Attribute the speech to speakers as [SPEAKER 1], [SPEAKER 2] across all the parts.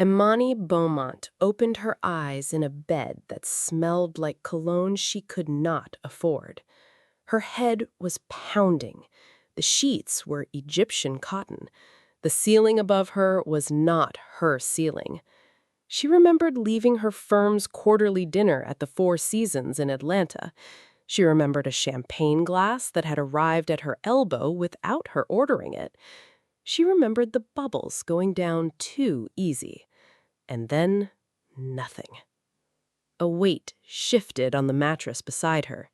[SPEAKER 1] Imani Beaumont opened her eyes in a bed that smelled like cologne she could not afford. Her head was pounding. The sheets were Egyptian cotton. The ceiling above her was not her ceiling. She remembered leaving her firm's quarterly dinner at the Four Seasons in Atlanta. She remembered a champagne glass that had arrived at her elbow without her ordering it. She remembered the bubbles going down too easy. And then, nothing. A weight shifted on the mattress beside her.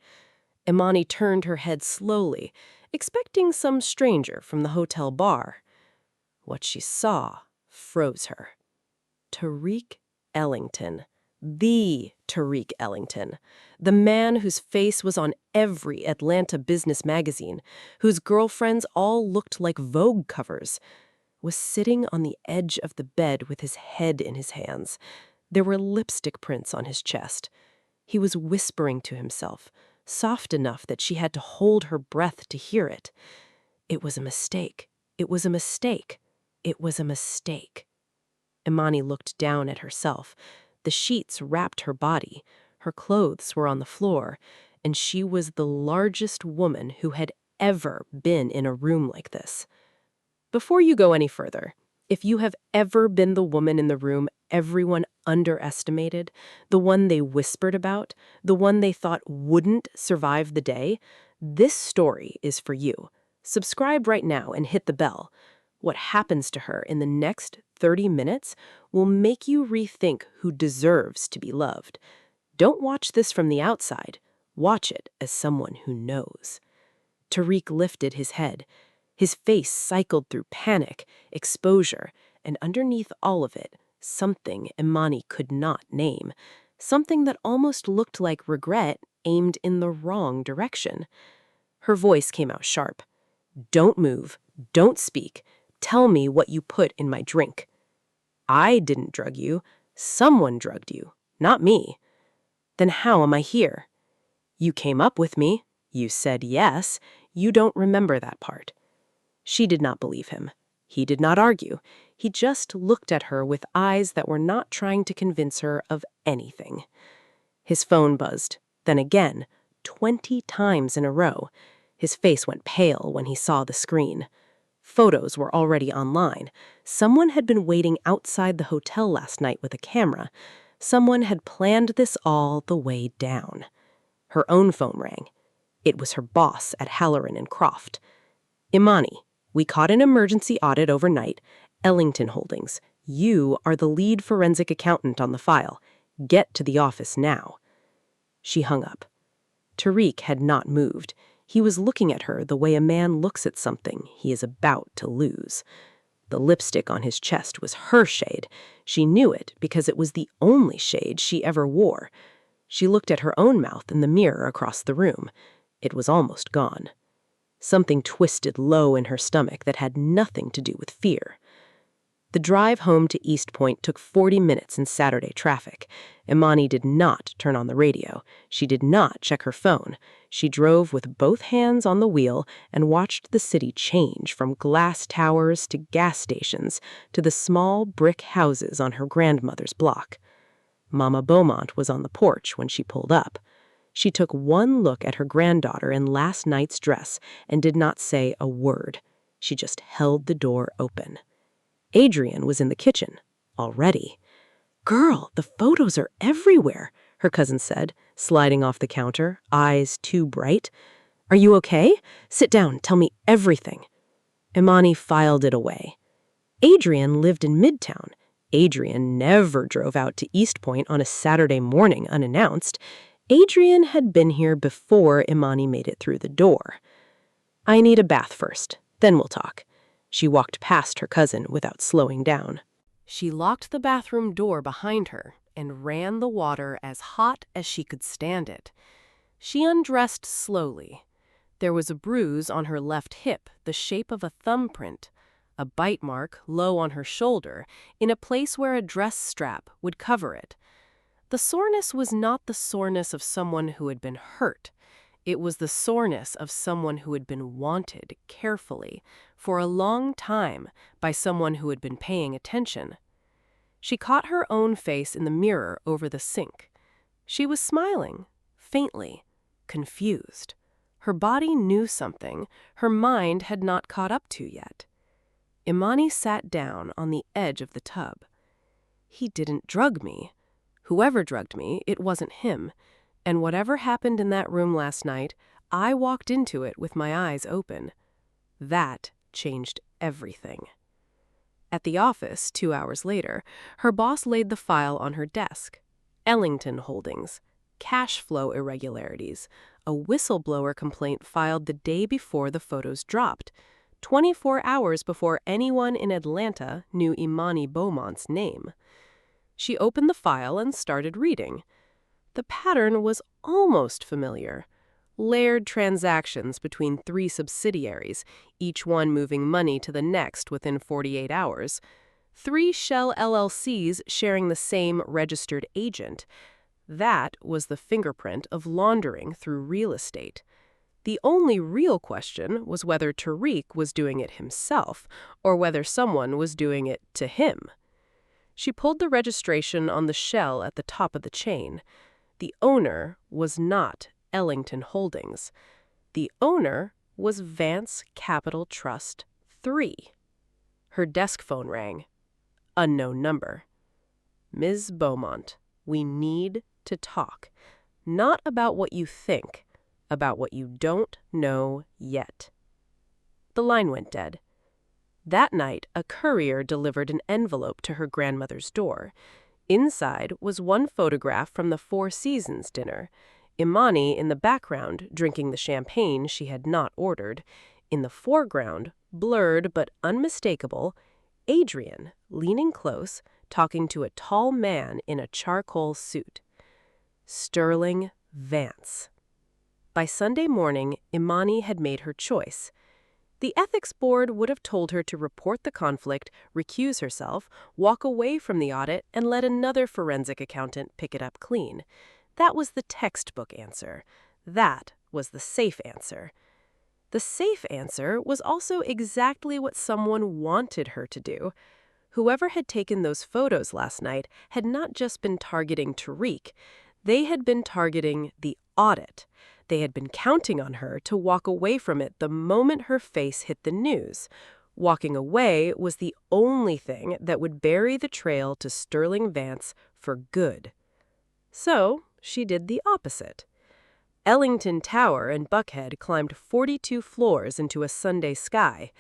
[SPEAKER 1] Imani turned her head slowly, expecting some stranger from the hotel bar. What she saw froze her. Tariq Ellington. The Tariq Ellington. The man whose face was on every Atlanta business magazine, whose girlfriends all looked like Vogue covers, was sitting on the edge of the bed with his head in his hands. There were lipstick prints on his chest. He was whispering to himself, soft enough that she had to hold her breath to hear it. It was a mistake. It was a mistake. It was a mistake. Imani looked down at herself. The sheets wrapped her body. Her clothes were on the floor, and she was the largest woman who had ever been in a room like this. Before you go any further, if you have ever been the woman in the room everyone underestimated, the one they whispered about, the one they thought wouldn't survive the day, this story is for you. Subscribe right now and hit the bell. What happens to her in the next 30 minutes will make you rethink who deserves to be loved. Don't watch this from the outside. Watch it as someone who knows. Tariq lifted his head. His face cycled through panic, exposure, and underneath all of it, something Imani could not name. Something that almost looked like regret aimed in the wrong direction. Her voice came out sharp. "Don't move. Don't speak. Tell me what you put in my drink." "I didn't drug you. Someone drugged you, not me." "Then how am I here?" "You came up with me. You said yes. You don't remember that part." She did not believe him. He did not argue. He just looked at her with eyes that were not trying to convince her of anything. His phone buzzed. Then again, 20 times in a row. His face went pale when he saw the screen. Photos were already online. Someone had been waiting outside the hotel last night with a camera. Someone had planned this all the way down. Her own phone rang. It was her boss at Halloran and Croft. "Imani, we caught an emergency audit overnight. Ellington Holdings. You are the lead forensic accountant on the file. Get to the office now." She hung up. Tariq had not moved. He was looking at her the way a man looks at something he is about to lose. The lipstick on his chest was her shade. She knew it because it was the only shade she ever wore. She looked at her own mouth in the mirror across the room. It was almost gone. Something twisted low in her stomach that had nothing to do with fear. The drive home to East Point took 40 minutes in Saturday traffic. Imani did not turn on the radio. She did not check her phone. She drove with both hands on the wheel and watched the city change from glass towers to gas stations to the small brick houses on her grandmother's block. Mama Beaumont was on the porch when she pulled up. She took one look at her granddaughter in last night's dress and did not say a word. She just held the door open. Adrian was in the kitchen, already. "Girl, the photos are everywhere," her cousin said, sliding off the counter, eyes too bright. "Are you okay? Sit down, tell me everything." Imani filed it away. Adrian lived in Midtown. Adrian never drove out to East Point on a Saturday morning unannounced. Adrian had been here before Imani made it through the door. "I need a bath first, then we'll talk." She walked past her cousin without slowing down. She locked the bathroom door behind her and ran the water as hot as she could stand it. She undressed slowly. There was a bruise on her left hip, the shape of a thumbprint, a bite mark low on her shoulder, in a place where a dress strap would cover it. The soreness was not the soreness of someone who had been hurt. It was the soreness of someone who had been wanted carefully for a long time by someone who had been paying attention. She caught her own face in the mirror over the sink. She was smiling, faintly, confused. Her body knew something her mind had not caught up to yet. Imani sat down on the edge of the tub. He didn't drug me. Whoever drugged me, it wasn't him. And whatever happened in that room last night, I walked into it with my eyes open. That changed everything. At the office, 2 hours later, her boss laid the file on her desk. Ellington Holdings, cash flow irregularities, a whistleblower complaint filed the day before the photos dropped, 24 hours before anyone in Atlanta knew Imani Beaumont's name. She opened the file and started reading. The pattern was almost familiar. Layered transactions between 3 subsidiaries, each one moving money to the next within 48 hours. 3 shell LLCs sharing the same registered agent. That was the fingerprint of laundering through real estate. The only real question was whether Tariq was doing it himself or whether someone was doing it to him. She pulled the registration on the shell at the top of the chain. The owner was not Ellington Holdings. The owner was Vance Capital Trust 3. Her desk phone rang. Unknown number. Ms. Beaumont, we need to talk. Not about what you think, about what you don't know yet. The line went dead. That night, a courier delivered an envelope to her grandmother's door. Inside was one photograph from the Four Seasons dinner. Imani in the background, drinking the champagne she had not ordered. In the foreground, blurred but unmistakable, Adrian, leaning close, talking to a tall man in a charcoal suit. Sterling Vance. By Sunday morning, Imani had made her choice. The ethics board would have told her to report the conflict, recuse herself, walk away from the audit, and let another forensic accountant pick it up clean. That was the textbook answer. That was the safe answer. The safe answer was also exactly what someone wanted her to do. Whoever had taken those photos last night had not just been targeting Tariq. They had been targeting the audit. They had been counting on her to walk away from it the moment her face hit the news. Walking away was the only thing that would bury the trail to Sterling Vance for good. So she did the opposite. Ellington Tower and Buckhead climbed 42 floors into a Sunday sky.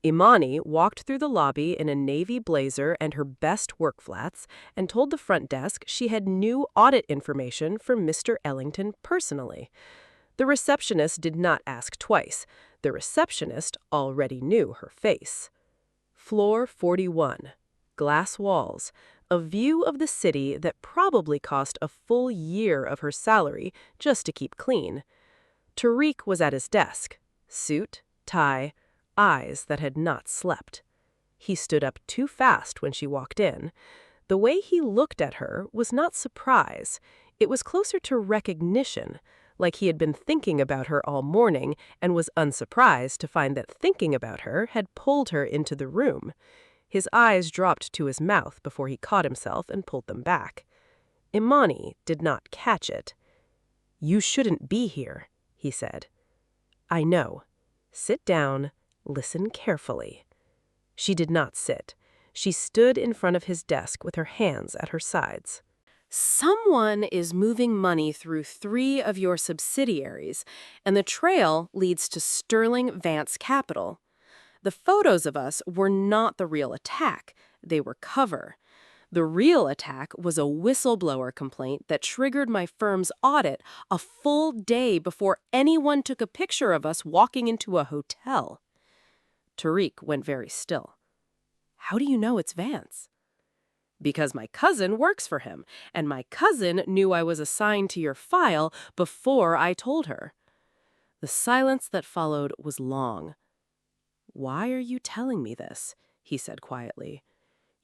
[SPEAKER 1] Imani walked through the lobby in a navy blazer and her best work flats and told the front desk she had new audit information for Mr. Ellington personally. The receptionist did not ask twice. The receptionist already knew her face. Floor 41. Glass walls. A view of the city that probably cost a full year of her salary just to keep clean. Tariq was at his desk. Suit, tie, eyes that had not slept. He stood up too fast when she walked in. The way he looked at her was not surprise. It was closer to recognition, like he had been thinking about her all morning and was unsurprised to find that thinking about her had pulled her into the room. His eyes dropped to his mouth before he caught himself and pulled them back. Imani did not catch it. "You shouldn't be here," he said. "I know. Sit down. Listen carefully." She did not sit. She stood in front of his desk with her hands at her sides. "Someone is moving money through 3 of your subsidiaries, and the trail leads to Sterling Vance Capital. The photos of us were not the real attack. They were cover. The real attack was a whistleblower complaint that triggered my firm's audit a full day before anyone took a picture of us walking into a hotel." Tariq went very still. "How do you know it's Vance?" "Because my cousin works for him, and my cousin knew I was assigned to your file before I told her." The silence that followed was long. "Why are you telling me this?" he said quietly.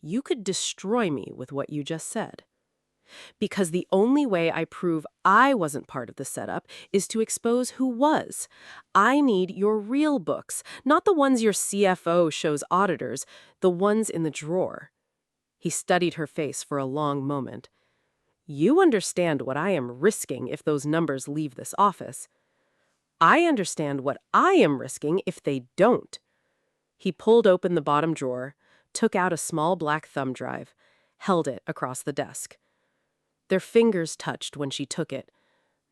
[SPEAKER 1] "You could destroy me with what you just said." "Because the only way I prove I wasn't part of the setup is to expose who was. I need your real books, not the ones your CFO shows auditors, the ones in the drawer." He studied her face for a long moment. "You understand what I am risking if those numbers leave this office. I understand what I am risking if they don't." He pulled open the bottom drawer, took out a small black thumb drive, held it across the desk. Their fingers touched when she took it.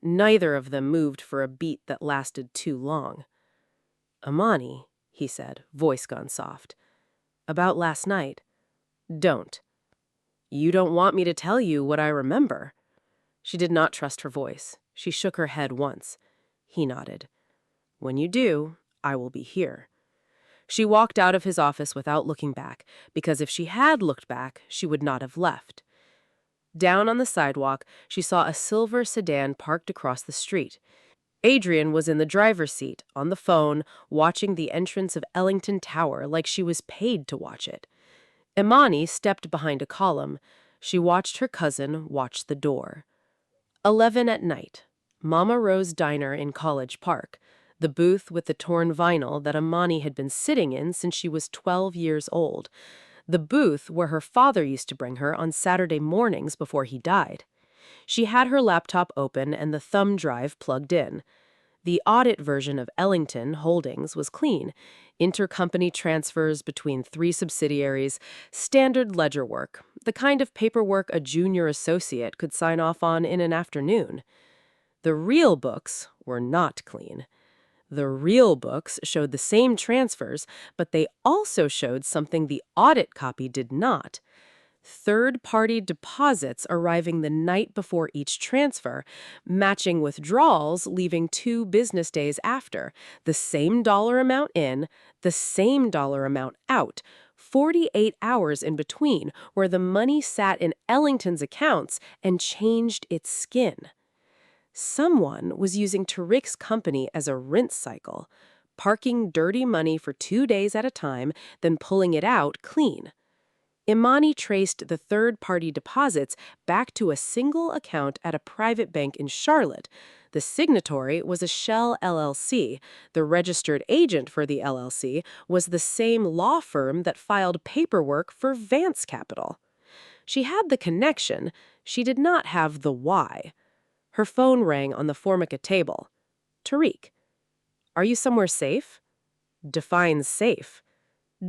[SPEAKER 1] Neither of them moved for a beat that lasted too long. "Imani," he said, voice gone soft. "About last night." "Don't. You don't want me to tell you what I remember." She did not trust her voice. She shook her head once. He nodded. "When you do, I will be here." She walked out of his office without looking back, because if she had looked back, she would not have left. Down on the sidewalk, she saw a silver sedan parked across the street. Adrian was in the driver's seat, on the phone, watching the entrance of Ellington Tower like she was paid to watch it. Imani stepped behind a column. She watched her cousin watch the door. 11 at night. Mama Rose Diner in College Park, the booth with the torn vinyl that Imani had been sitting in since she was 12 years old. The booth where her father used to bring her on Saturday mornings before he died. She had her laptop open and the thumb drive plugged in. The audit version of Ellington Holdings was clean. Intercompany transfers between 3 subsidiaries, standard ledger work, the kind of paperwork a junior associate could sign off on in an afternoon. The real books were not clean. The real books showed the same transfers, but they also showed something the audit copy did not. Third-party deposits arriving the night before each transfer, matching withdrawals leaving 2 business days after, the same dollar amount in, the same dollar amount out, 48 hours in between, where the money sat in Ellington's accounts and changed its skin. Someone was using Tariq's company as a rinse cycle, parking dirty money for 2 days at a time, then pulling it out clean. Imani traced the third-party deposits back to a single account at a private bank in Charlotte. The signatory was a Shell LLC. The registered agent for the LLC was the same law firm that filed paperwork for Vance Capital. She had the connection. She did not have the why. Her phone rang on the Formica table. "Tariq, are you somewhere safe?" "Define safe."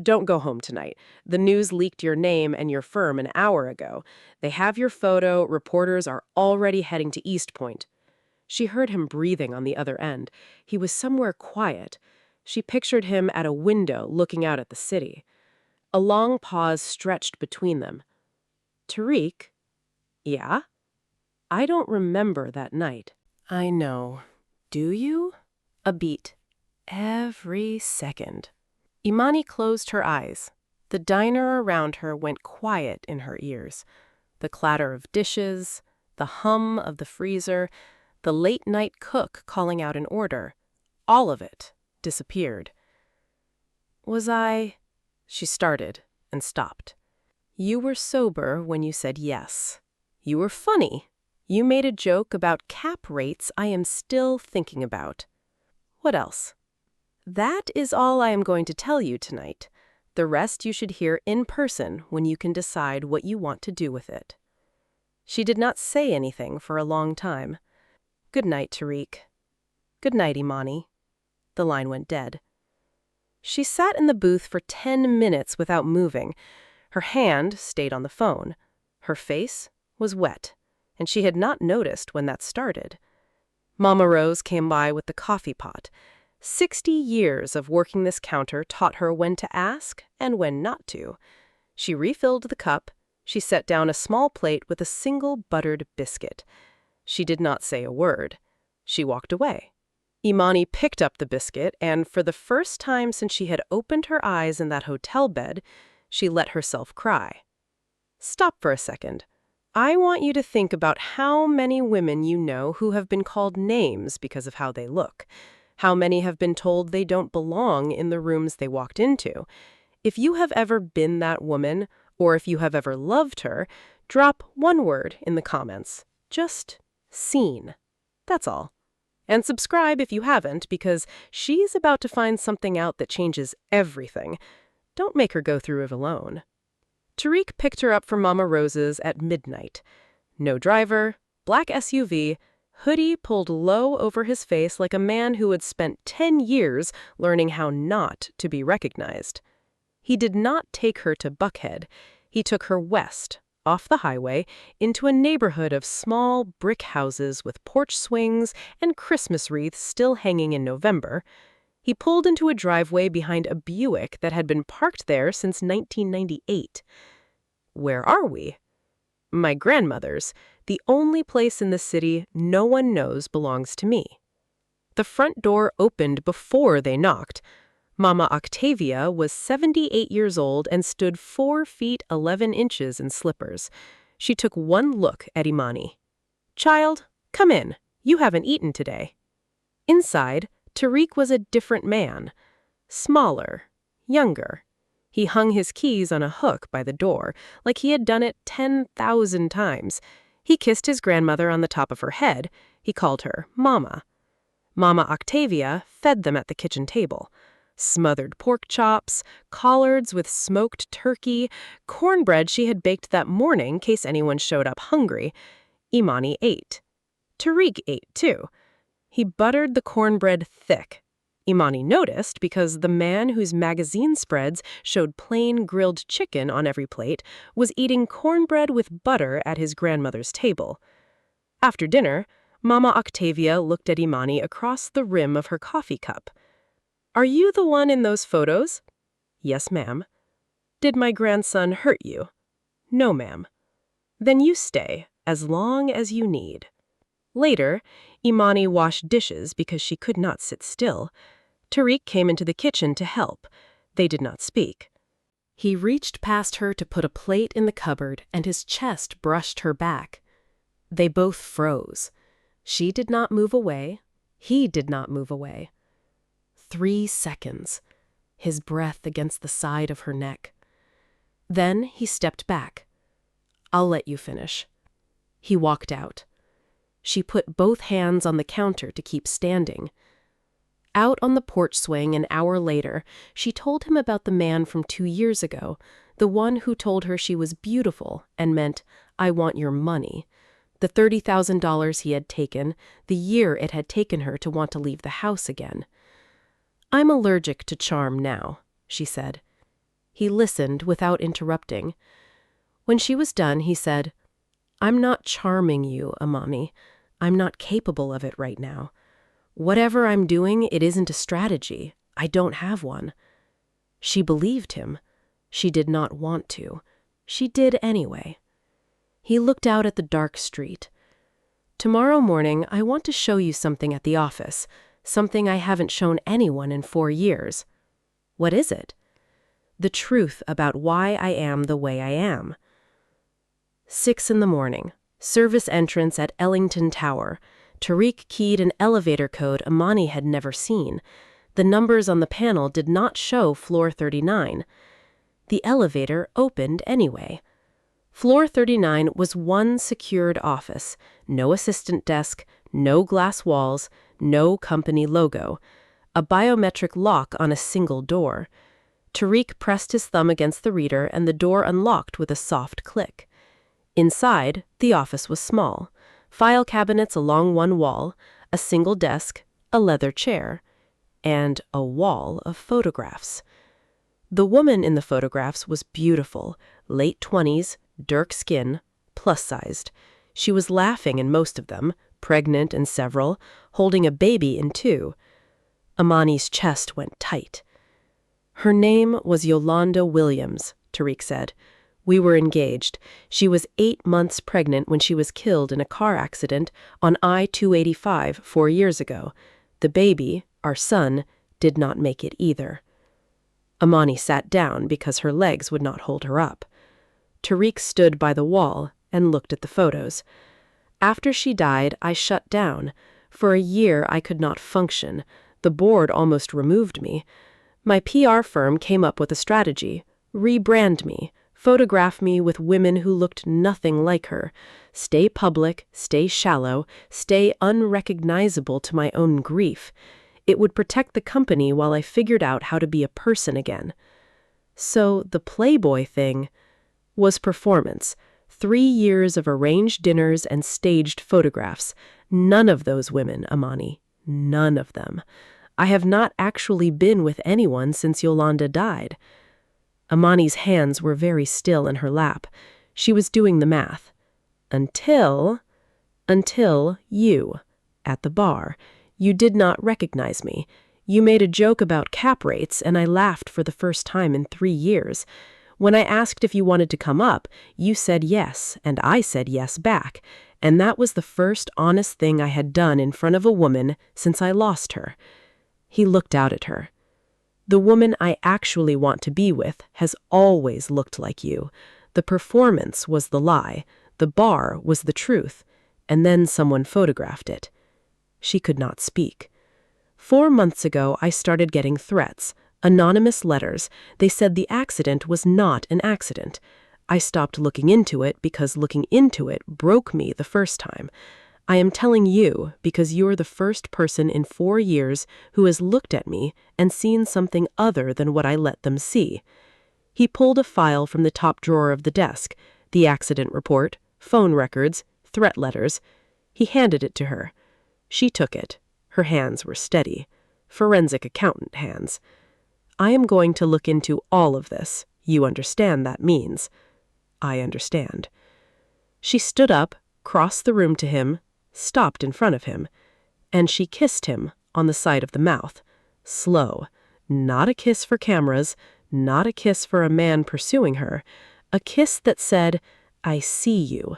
[SPEAKER 1] "Don't go home tonight. The news leaked your name and your firm an hour ago. They have your photo. Reporters are already heading to East Point." She heard him breathing on the other end. He was somewhere quiet. She pictured him at a window looking out at the city. A long pause stretched between them. "Tariq?" "Yeah?" "I don't remember that night." "I know. Do you?" A beat. Every second. Imani closed her eyes. The diner around her went quiet in her ears. The clatter of dishes, the hum of the freezer, the late-night cook calling out an order, all of it disappeared. "Was I—" She started and stopped. "You were sober when you said yes. You were funny. You made a joke about cap rates I am still thinking about. What else?" "That is all I am going to tell you tonight. The rest you should hear in person when you can decide what you want to do with it." She did not say anything for a long time. "Good night, Tariq." "Good night, Imani." The line went dead. She sat in the booth for 10 minutes without moving. Her hand stayed on the phone. Her face was wet, and she had not noticed when that started. Mama Rose came by with the coffee pot. 60 years of working this counter taught her when to ask and when not to. She refilled the cup. She set down a small plate with a single buttered biscuit. She did not say a word. She walked away. Imani picked up the biscuit, and for the first time since she had opened her eyes in that hotel bed, she let herself cry. Stop for a second. I want you to think about how many women you know who have been called names because of how they look. How many have been told they don't belong in the rooms they walked into. If you have ever been that woman, or if you have ever loved her, drop one word in the comments. Just seen. That's all. And subscribe if you haven't, because she's about to find something out that changes everything. Don't make her go through it alone. Tariq picked her up from Mama Rose's at midnight. No driver, black SUV, hoodie pulled low over his face like a man who had spent 10 years learning how not to be recognized. He did not take her to Buckhead. He took her west, off the highway, into a neighborhood of small brick houses with porch swings and Christmas wreaths still hanging in November. He pulled into a driveway behind a Buick that had been parked there since 1998. Where are we? My grandmother's, the only place in the city no one knows belongs to me. The front door opened before they knocked. Mama Octavia was 78 years old and stood 4 feet 11 inches in slippers. She took one look at Imani. "Child, come in. You haven't eaten today." Inside, Tariq was a different man. Smaller, younger. He hung his keys on a hook by the door, like he had done it 10,000 times. He kissed his grandmother on the top of her head. He called her Mama. Mama Octavia fed them at the kitchen table. Smothered pork chops, collards with smoked turkey, cornbread she had baked that morning in case anyone showed up hungry. Imani ate. Tariq ate, too. He buttered the cornbread thick. Imani noticed because the man whose magazine spreads showed plain grilled chicken on every plate was eating cornbread with butter at his grandmother's table. After dinner, Mama Octavia looked at Imani across the rim of her coffee cup. "Are you the one in those photos?" "Yes, ma'am." "Did my grandson hurt you?" "No, ma'am." "Then you stay, as long as you need." Later, Imani washed dishes because she could not sit still. Tariq came into the kitchen to help. They did not speak. He reached past her to put a plate in the cupboard, and his chest brushed her back. They both froze. She did not move away. He did not move away. 3 seconds, his breath against the side of her neck. Then he stepped back. "I'll let you finish." He walked out. She put both hands on the counter to keep standing. Out on the porch swing an hour later, she told him about the man from 2 years ago, the one who told her she was beautiful and meant, "I want your money." The $30,000 he had taken, the year it had taken her to want to leave the house again. "I'm allergic to charm now," she said. He listened without interrupting. When she was done, he said, "I'm not charming you, Imani. I'm not capable of it right now. Whatever I'm doing, it isn't a strategy. I don't have one." She believed him. She did not want to. She did anyway. He looked out at the dark street. "Tomorrow morning, I want to show you something at the office, something I haven't shown anyone in 4 years." "What is it?" "The truth about why I am the way I am." 6 in the morning. Service entrance at Ellington Tower. Tariq keyed an elevator code Imani had never seen. The numbers on the panel did not show floor 39. The elevator opened anyway. Floor 39 was one secured office. No assistant desk, no glass walls, no company logo. A biometric lock on a single door. Tariq pressed his thumb against the reader and the door unlocked with a soft click. Inside, the office was small. File cabinets along one wall, a single desk, a leather chair, and a wall of photographs. The woman in the photographs was beautiful, late 20s, dark skin, plus-sized. She was laughing in most of them, pregnant in several, holding a baby in 2. Imani's chest went tight. "Her name was Yolanda Williams," Tariq said. "We were engaged. She was 8 months pregnant when she was killed in a car accident on I-285 4 years ago. The baby, our son, did not make it either." Imani sat down because her legs would not hold her up. Tariq stood by the wall and looked at the photos. "After she died, I shut down. For a year, I could not function. The board almost removed me. My PR firm came up with a strategy. Rebrand me. Photograph me with women who looked nothing like her. Stay public, stay shallow, stay unrecognizable to my own grief. It would protect the company while I figured out how to be a person again." So the Playboy thing, was performance. 3 years of arranged dinners and staged photographs. None of those women, Imani. None of them. I have not actually been with anyone since Yolanda died. Imani's hands were very still in her lap. She was doing the math. Until you, at the bar. You did not recognize me. You made a joke about cap rates, and I laughed for the first time in 3 years. When I asked if you wanted to come up, you said yes, and I said yes back, and that was the first honest thing I had done in front of a woman since I lost her. He looked out at her. The woman I actually want to be with has always looked like you. The performance was the lie. The bar was the truth. And then someone photographed it. She could not speak. 4 months ago, I started getting threats. Anonymous letters. They said the accident was not an accident. I stopped looking into it because looking into it broke me the first time. I am telling you because you're the first person in 4 years who has looked at me and seen something other than what I let them see. He pulled a file from the top drawer of the desk, the accident report, phone records, threat letters. He handed it to her. She took it. Her hands were steady. Forensic accountant hands. I am going to look into all of this. You understand that means. I understand. She stood up, crossed the room to him, stopped in front of him, and she kissed him on the side of the mouth. Slow. Not a kiss for cameras, not a kiss for a man pursuing her. A kiss that said, I see you.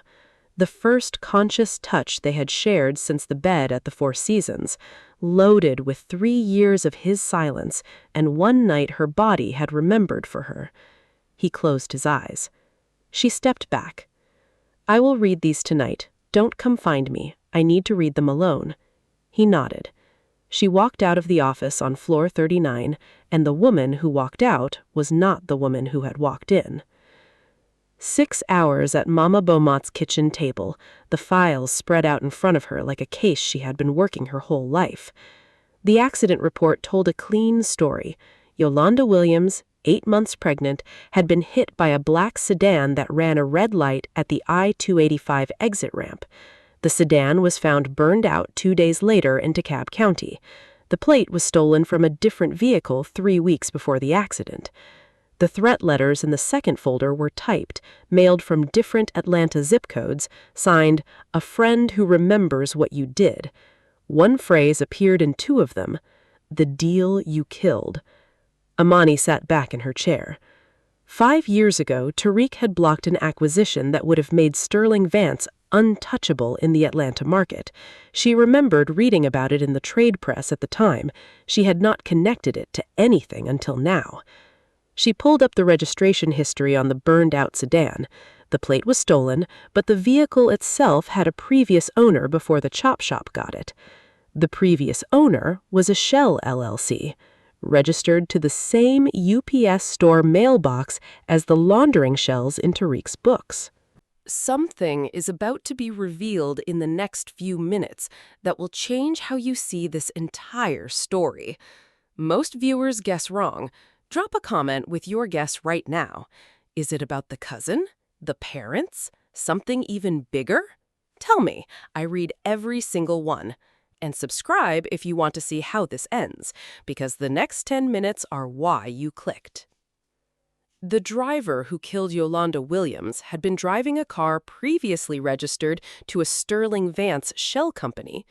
[SPEAKER 1] The first conscious touch they had shared since the bed at the Four Seasons, loaded with 3 years of his silence and one night her body had remembered for her. He closed his eyes. She stepped back. I will read these tonight. Don't come find me. I need to read them alone. He nodded. She walked out of the office on floor 39, and the woman who walked out was not the woman who had walked in. 6 hours at Mama Beaumont's kitchen table, the files spread out in front of her like a case she had been working her whole life. The accident report told a clean story. Yolanda Williams, 8 months pregnant, had been hit by a black sedan that ran a red light at the I-285 exit ramp. The sedan was found burned out 2 days later in DeKalb County. The plate was stolen from a different vehicle 3 weeks before the accident. The threat letters in the second folder were typed, mailed from different Atlanta zip codes, signed, "A friend who remembers what you did." One phrase appeared in 2 of them, "The deal you killed." Imani sat back in her chair. 5 years ago, Tariq had blocked an acquisition that would have made Sterling Vance untouchable in the Atlanta market. She remembered reading about it in the trade press at the time. She had not connected it to anything until now. She pulled up the registration history on the burned-out sedan. The plate was stolen, but the vehicle itself had a previous owner before the chop shop got it. The previous owner was a Shell LLC, registered to the same UPS store mailbox as the laundering shells in Tariq's books. Something is about to be revealed in the next few minutes that will change how you see this entire story. Most viewers guess wrong. Drop a comment with your guess right now. Is it about the cousin? The parents? Something even bigger? Tell me. I read every single one. And subscribe if you want to see how this ends, because the next 10 minutes are why you clicked. The driver who killed Yolanda Williams had been driving a car previously registered to a Sterling Vance shell company.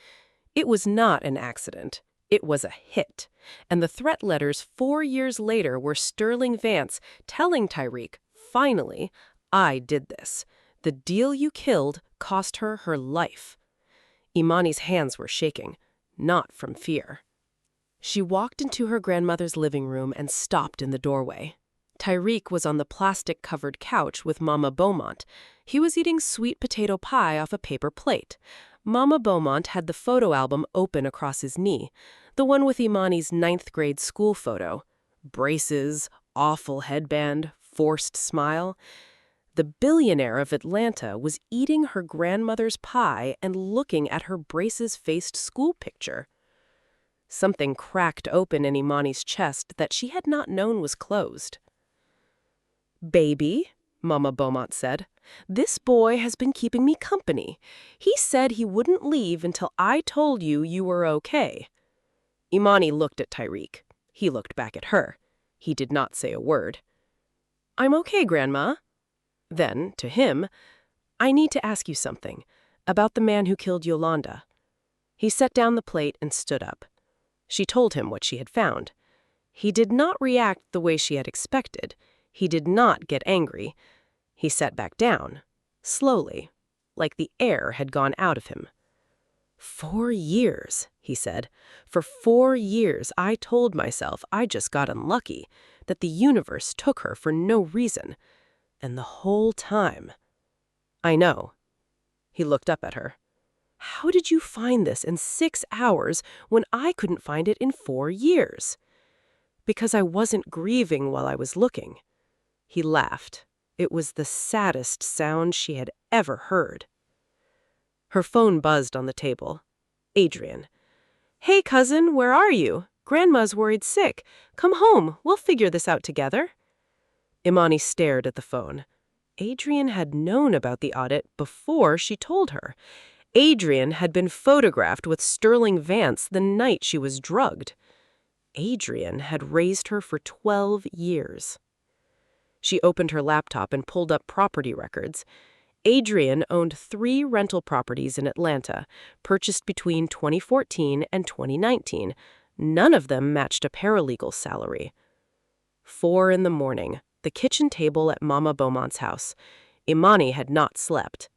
[SPEAKER 1] It was not an accident. It was a hit. And the threat letters 4 years later were Sterling Vance telling Tariq, finally, I did this. The deal you killed cost her her life. Imani's hands were shaking, not from fear. She walked into her grandmother's living room and stopped in the doorway. Tariq was on the plastic-covered couch with Mama Beaumont. He was eating sweet potato pie off a paper plate. Mama Beaumont had the photo album open across his knee, the one with Imani's 9th grade school photo. Braces, awful headband, forced smile. The billionaire of Atlanta was eating her grandmother's pie and looking at her braces-faced school picture. Something cracked open in Imani's chest that she had not known was closed. Baby, Mama Beaumont said. "This boy has been keeping me company. He said he wouldn't leave until I told you you were okay." Imani looked at Tyreek. He looked back at her. He did not say a word. "I'm okay, Grandma." Then, to him, "I need to ask you something about the man who killed Yolanda." He set down the plate and stood up. She told him what she had found. He did not react the way she had expected. He did not get angry. He sat back down, slowly, like the air had gone out of him. "4 years," he said. "For 4 years I told myself I just got unlucky, that the universe took her for no reason. And the whole time—" "I know." He looked up at her. "How did you find this in 6 hours when I couldn't find it in 4 years?" "Because I wasn't grieving while I was looking." He laughed. It was the saddest sound she had ever heard. Her phone buzzed on the table. Adrian. "Hey, cousin, where are you? Grandma's worried sick. Come home. We'll figure this out together." Imani stared at the phone. Adrian had known about the audit before she told her. Adrian had been photographed with Sterling Vance the night she was drugged. Adrian had raised her for 12 years. She opened her laptop and pulled up property records. Adrian owned 3 rental properties in Atlanta, purchased between 2014 and 2019. None of them matched a paralegal's salary. 4 in the morning, the kitchen table at Mama Beaumont's house. Imani had not slept.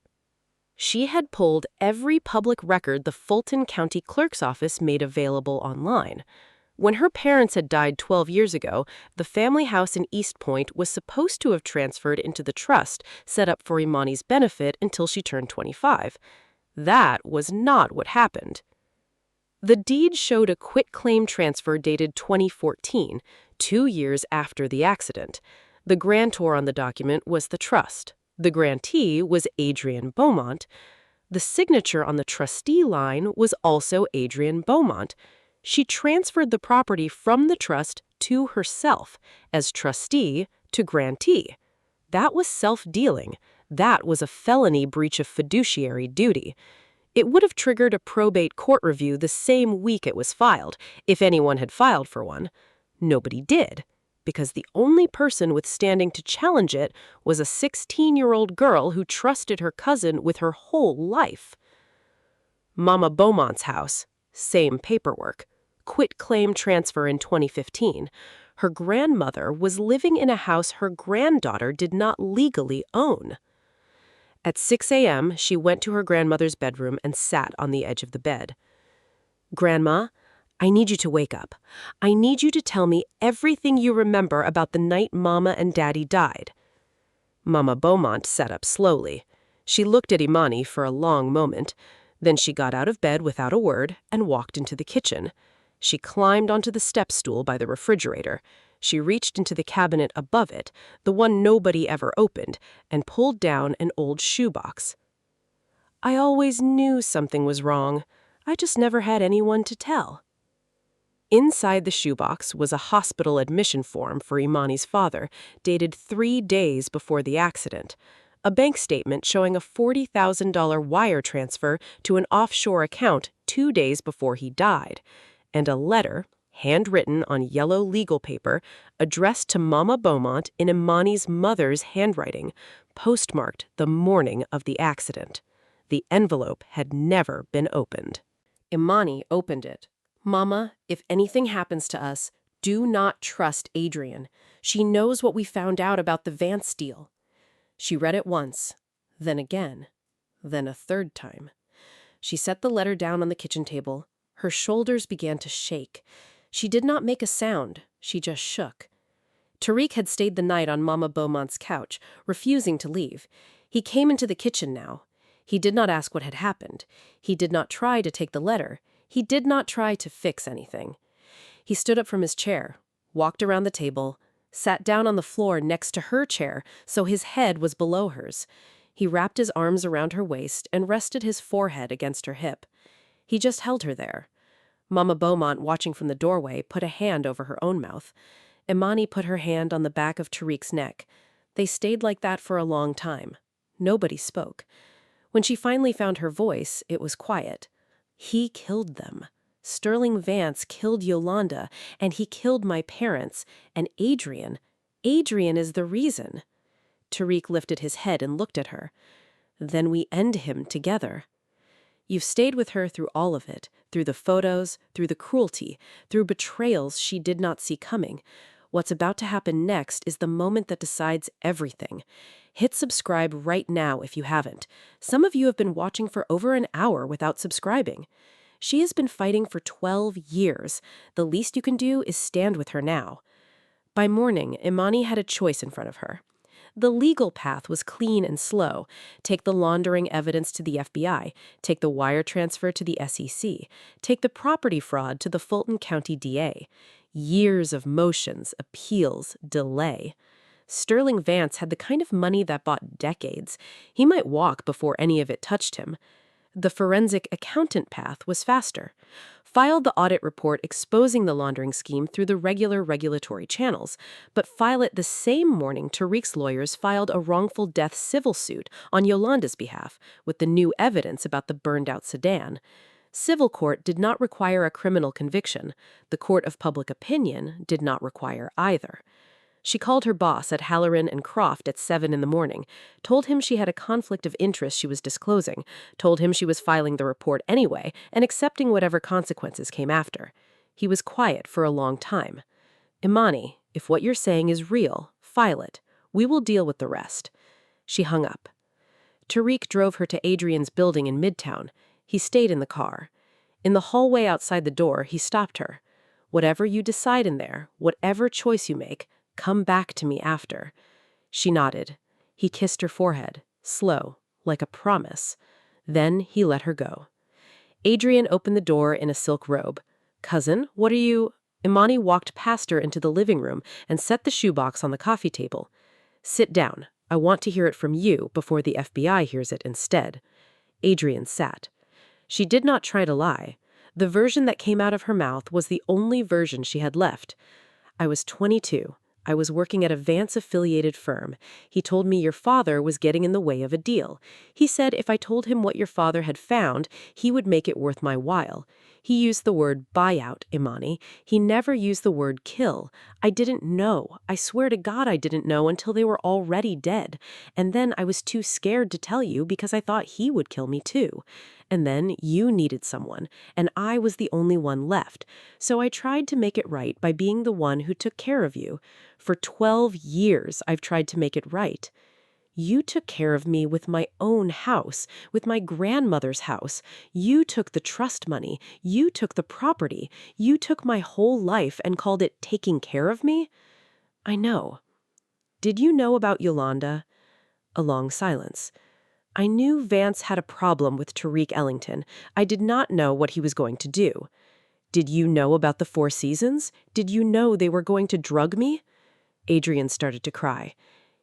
[SPEAKER 1] She had pulled every public record the Fulton County Clerk's Office made available online. When her parents had died 12 years ago, the family house in East Point was supposed to have transferred into the trust set up for Imani's benefit until she turned 25. That was not what happened. The deed showed a quitclaim transfer dated 2014, 2 years after the accident. The grantor on the document was the trust. The grantee was Adrian Beaumont. The signature on the trustee line was also Adrian Beaumont. She transferred the property from the trust to herself, as trustee to grantee. That was self-dealing. That was a felony breach of fiduciary duty. It would have triggered a probate court review the same week it was filed, if anyone had filed for one. Nobody did, because the only person with standing to challenge it was a 16-year-old girl who trusted her cousin with her whole life. Mama Beaumont's house, same paperwork. Quitclaim transfer in 2015. Her grandmother was living in a house her granddaughter did not legally own. At 6 a.m., she went to her grandmother's bedroom and sat on the edge of the bed. "Grandma, I need you to wake up. I need you to tell me everything you remember about the night Mama and Daddy died." Mama Beaumont sat up slowly. She looked at Imani for a long moment. Then she got out of bed without a word and walked into the kitchen. She climbed onto the step stool by the refrigerator. She reached into the cabinet above it, the one nobody ever opened, and pulled down an old shoebox. "I always knew something was wrong. I just never had anyone to tell." Inside the shoebox was a hospital admission form for Imani's father, dated 3 days before the accident. A bank statement showing a $40,000 wire transfer to an offshore account 2 days before he died. And a letter, handwritten on yellow legal paper, addressed to Mama Beaumont in Imani's mother's handwriting, postmarked the morning of the accident. The envelope had never been opened. Imani opened it. "Mama, if anything happens to us, do not trust Adrian. She knows what we found out about the Vance deal." She read it once, then again, then a third time. She set the letter down on the kitchen table. Her shoulders began to shake. She did not make a sound. She just shook. Tariq had stayed the night on Mama Beaumont's couch, refusing to leave. He came into the kitchen now. He did not ask what had happened. He did not try to take the letter. He did not try to fix anything. He stood up from his chair, walked around the table, sat down on the floor next to her chair so his head was below hers. He wrapped his arms around her waist and rested his forehead against her hip. He just held her there. Mama Beaumont, watching from the doorway, put a hand over her own mouth. Imani put her hand on the back of Tariq's neck. They stayed like that for a long time. Nobody spoke. When she finally found her voice, it was quiet. He killed them. Sterling Vance killed Yolanda, and he killed my parents, and Adrian is the reason. Tariq lifted his head and looked at her. Then we end him together. You've stayed with her through all of it, through the photos, through the cruelty, through betrayals she did not see coming. What's about to happen next is the moment that decides everything. Hit subscribe right now if you haven't. Some of you have been watching for over an hour without subscribing. She has been fighting for 12 years. The least you can do is stand with her now. By morning, Imani had a choice in front of her. The legal path was clean and slow. Take the laundering evidence to the FBI. Take the wire transfer to the SEC. Take the property fraud to the Fulton County DA. Years of motions, appeals, delay. Sterling Vance had the kind of money that bought decades. He might walk before any of it touched him. The forensic accountant path was faster. File the audit report exposing the laundering scheme through the regular regulatory channels, but file it the same morning Tariq's lawyers filed a wrongful death civil suit on Yolanda's behalf with the new evidence about the burned-out sedan. Civil court did not require a criminal conviction. The court of public opinion did not require either. She called her boss at Halloran and Croft at 7 in the morning, told him she had a conflict of interest she was disclosing, told him she was filing the report anyway and accepting whatever consequences came after. He was quiet for a long time. Imani, if what you're saying is real, file it. We will deal with the rest. She hung up. Tariq drove her to Adrian's building in Midtown. He stayed in the car. In the hallway outside the door, he stopped her. Whatever you decide in there, whatever choice you make, come back to me after. She nodded. He kissed her forehead, slow, like a promise. Then he let her go. Adrian opened the door in a silk robe. Cousin, what are you... Imani walked past her into the living room and set the shoebox on the coffee table. Sit down. I want to hear it from you before the FBI hears it instead. Adrian sat. She did not try to lie. The version that came out of her mouth was the only version she had left. I was 22. I was working at a Vance-affiliated firm. He told me your father was getting in the way of a deal. He said if I told him what your father had found, he would make it worth my while. He used the word buyout, Imani. He never used the word kill. I didn't know. I swear to God I didn't know until they were already dead. And then I was too scared to tell you because I thought he would kill me too. And then you needed someone, and I was the only one left. So I tried to make it right by being the one who took care of you. For 12 years, I've tried to make it right. You took care of me with my own house, with my grandmother's house. You took the trust money. You took the property. You took my whole life and called it taking care of me? I know. Did you know about Yolanda? A long silence. I knew Vance had a problem with Tariq Ellington. I did not know what he was going to do. Did you know about the Four Seasons? Did you know they were going to drug me? Adrian started to cry.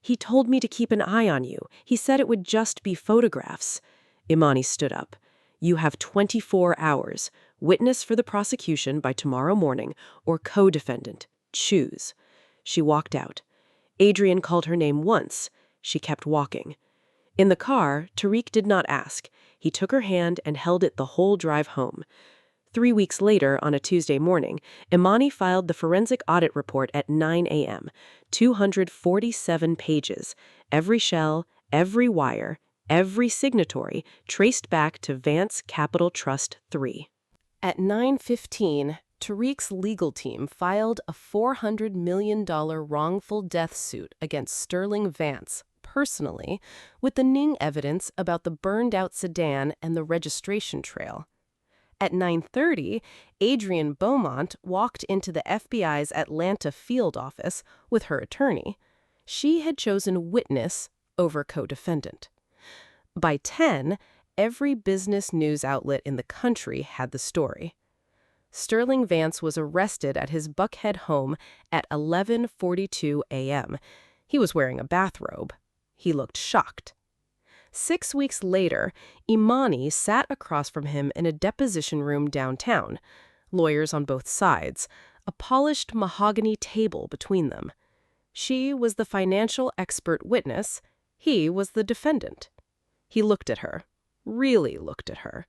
[SPEAKER 1] He told me to keep an eye on you. He said it would just be photographs. Imani stood up. You have 24 hours. Witness for the prosecution by tomorrow morning, or co-defendant. Choose. She walked out. Adrian called her name once. She kept walking. In the car, Tariq did not ask. He took her hand and held it the whole drive home. 3 weeks later, on a Tuesday morning, Imani filed the forensic audit report at 9 a.m., 247 pages, every shell, every wire, every signatory, traced back to Vance Capital Trust 3. At 9:15, Tariq's legal team filed a $400 million wrongful death suit against Sterling Vance, personally, with the Ning evidence about the burned-out sedan and the registration trail. At 9:30, Adrienne Beaumont walked into the FBI's Atlanta field office with her attorney. She had chosen witness over co-defendant. By 10, every business news outlet in the country had the story. Sterling Vance was arrested at his Buckhead home at 11:42 a.m. He was wearing a bathrobe. He looked shocked. 6 weeks later, Imani sat across from him in a deposition room downtown, lawyers on both sides, a polished mahogany table between them. She was the financial expert witness. He was the defendant. He looked at her, really looked at her,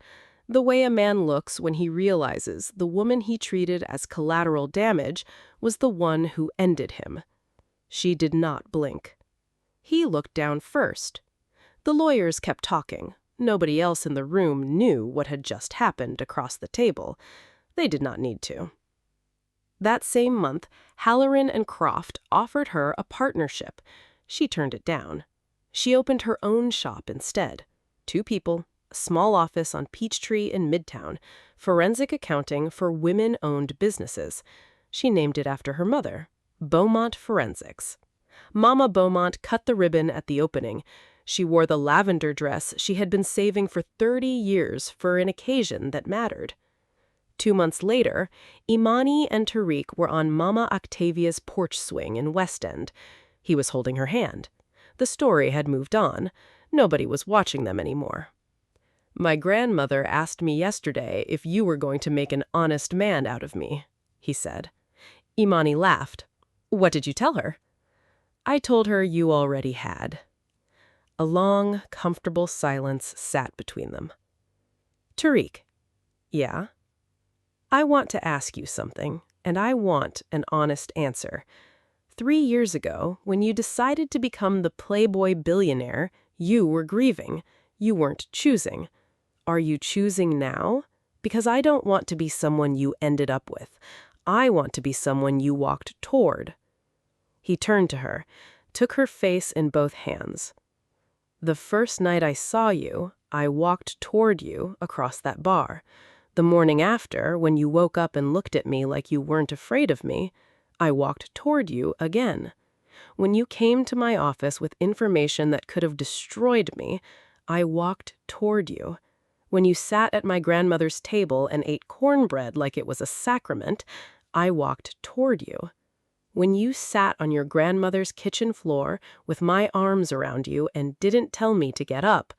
[SPEAKER 1] the way a man looks when he realizes the woman he treated as collateral damage was the one who ended him. She did not blink. He looked down first. The lawyers kept talking. Nobody else in the room knew what had just happened across the table. They did not need to. That same month, Halloran and Croft offered her a partnership. She turned it down. She opened her own shop instead. 2 people, a small office on Peachtree in Midtown, forensic accounting for women-owned businesses. She named it after her mother, Beaumont Forensics. Mama Beaumont cut the ribbon at the opening. She wore the lavender dress she had been saving for 30 years for an occasion that mattered. 2 months later, Imani and Tariq were on Mama Octavia's porch swing in West End. He was holding her hand. The story had moved on. Nobody was watching them anymore. "My grandmother asked me yesterday if you were going to make an honest man out of me," he said. Imani laughed. "What did you tell her?" "I told her you already had." A long, comfortable silence sat between them. "Tariq." "Yeah?" "I want to ask you something, and I want an honest answer. 3 years ago, when you decided to become the Playboy billionaire, you were grieving. You weren't choosing. Are you choosing now? Because I don't want to be someone you ended up with. I want to be someone you walked toward." He turned to her, took her face in both hands. "The first night I saw you, I walked toward you across that bar. The morning after, when you woke up and looked at me like you weren't afraid of me, I walked toward you again. When you came to my office with information that could have destroyed me, I walked toward you. When you sat at my grandmother's table and ate cornbread like it was a sacrament, I walked toward you. When you sat on your grandmother's kitchen floor with my arms around you and didn't tell me to get up,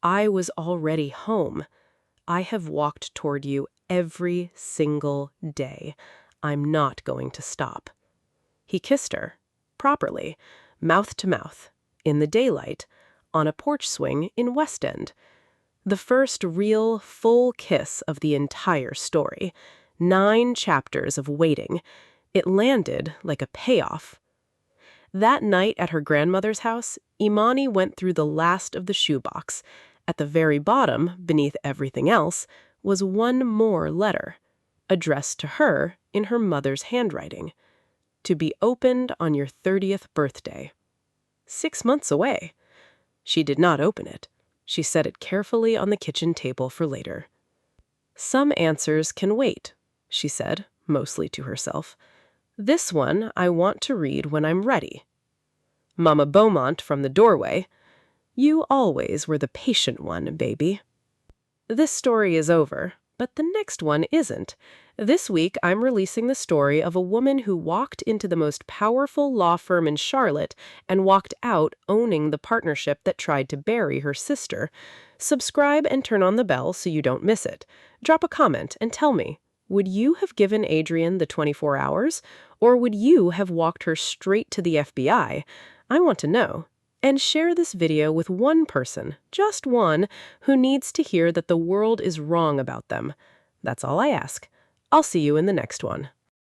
[SPEAKER 1] I was already home. I have walked toward you every single day. I'm not going to stop." He kissed her, properly, mouth to mouth, in the daylight, on a porch swing in West End. The first real, full kiss of the entire story. 9 chapters of waiting. It landed like a payoff. That night at her grandmother's house, Imani went through the last of the shoebox. At the very bottom, beneath everything else, was one more letter, addressed to her in her mother's handwriting. To be opened on your 30th birthday. 6 months away. She did not open it. She set it carefully on the kitchen table for later. "Some answers can wait," she said, mostly to herself. "This one I want to read when I'm ready." Mama Beaumont from the doorway. "You always were the patient one, baby." This story is over, but the next one isn't. This week, I'm releasing the story of a woman who walked into the most powerful law firm in Charlotte and walked out owning the partnership that tried to bury her sister. Subscribe and turn on the bell so you don't miss it. Drop a comment and tell me, would you have given Adrian the 24 hours? Or would you have walked her straight to the FBI? I want to know. And share this video with one person, just one, who needs to hear that the world is wrong about them. That's all I ask. I'll see you in the next one.